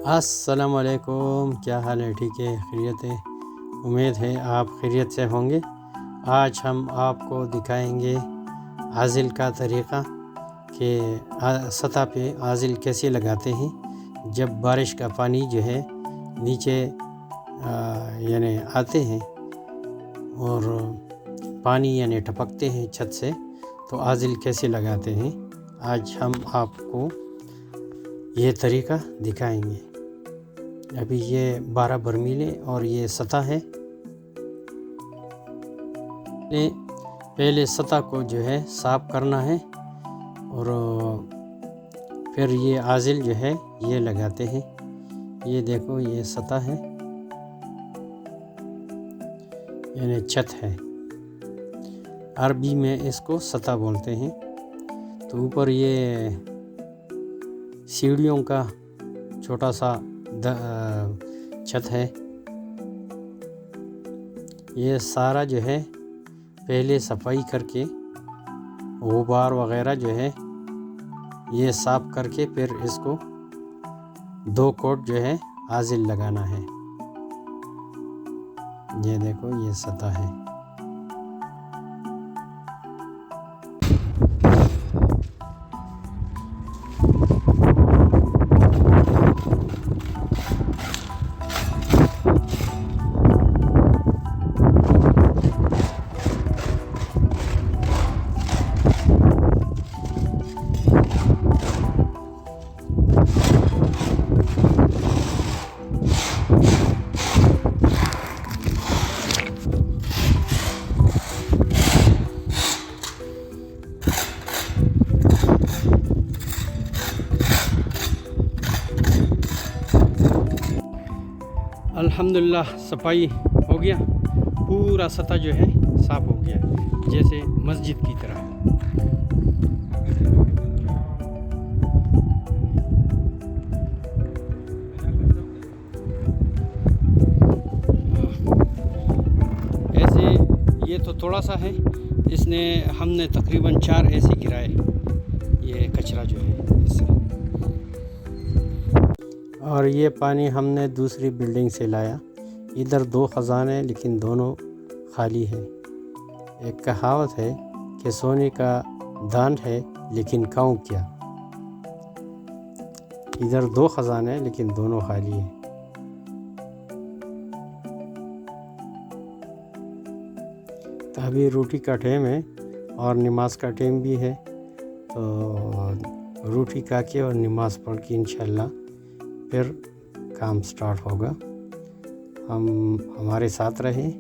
السلام علیکم، کیا حال ہے؟ ٹھیک ہے، خیریت ہے؟ امید ہے آپ خیریت سے ہوں گے۔ آج ہم آپ کو دکھائیں گے عازل کا طریقہ کہ سطح پہ عازل کیسے لگاتے ہیں جب بارش کا پانی جو ہے نیچے یعنی آتے ہیں اور پانی یعنی ٹپکتے ہیں چھت سے، تو عازل کیسے لگاتے ہیں آج ہم آپ کو یہ طریقہ دکھائیں گے۔ ابھی یہ 12 برمیلیں اور یہ سطح ہے۔ پہلے سطح کو جو ہے صاف کرنا ہے اور پھر یہ عازل جو ہے یہ لگاتے ہیں۔ یہ دیکھو، یہ سطح ہے یعنی چھت ہے، عربی میں اس کو سطح بولتے ہیں۔ تو اوپر یہ سیڑھیوں کا چھوٹا سا چھت ہے۔ یہ سارا جو ہے پہلے صفائی کر کے غبار وغیرہ جو ہے یہ صاف کر کے پھر اس کو 2 کوٹ جو ہے عازل لگانا ہے۔ یہ دیکھو، یہ سطح ہے۔ الحمدللہ صفائی ہو گیا، پورا سطح جو ہے صاف ہو گیا جیسے مسجد کی طرح۔ ایسے یہ تو تھوڑا سا ہے، ہم نے تقریباً 4 ایسے گرائے یہ کچرا جو ہے اس سے۔ اور یہ پانی ہم نے دوسری بلڈنگ سے لایا۔ ادھر 2 خزانے لیکن دونوں خالی ہیں۔ ایک کہاوت ہے کہ سونے کا دان ہے لیکن کھاؤں کیا۔ ادھر 2 خزانے لیکن دونوں خالی ہیں۔ تو ابھی روٹی کا ٹائم ہے اور نماز کا ٹائم بھی ہے، تو روٹی کھا کے اور نماز پڑھ کے انشاءاللہ پھر کام سٹارٹ ہوگا۔ ہمارے ساتھ رہیں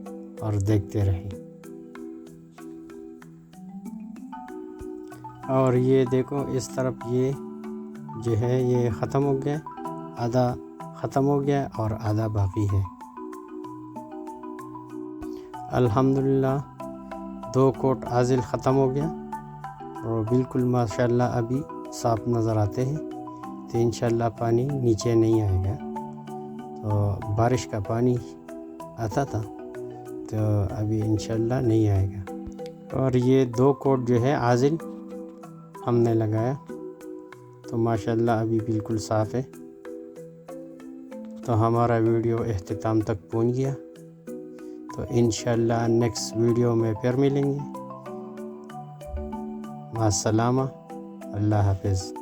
اور دیکھتے رہیں۔ اور یہ دیکھو، اس طرف یہ جو ہے یہ ختم ہو گیا، آدھا ختم ہو گیا اور آدھا باقی ہے۔ الحمدللہ 2 کوٹ عازل ختم ہو گیا اور بالکل ماشاءاللہ ابھی صاف نظر آتے ہیں۔ تو انشاءاللہ پانی نیچے نہیں آئے گا۔ تو بارش کا پانی آتا تھا تو ابھی انشاءاللہ نہیں آئے گا۔ اور یہ 2 کوٹ جو ہے عازل ہم نے لگایا، تو ماشاءاللہ ابھی بالکل صاف ہے۔ تو ہمارا ویڈیو اختتام تک پہنچ گیا، تو انشاءاللہ نیکسٹ ویڈیو میں پھر ملیں گے۔ مع السلامہ، اللہ حافظ۔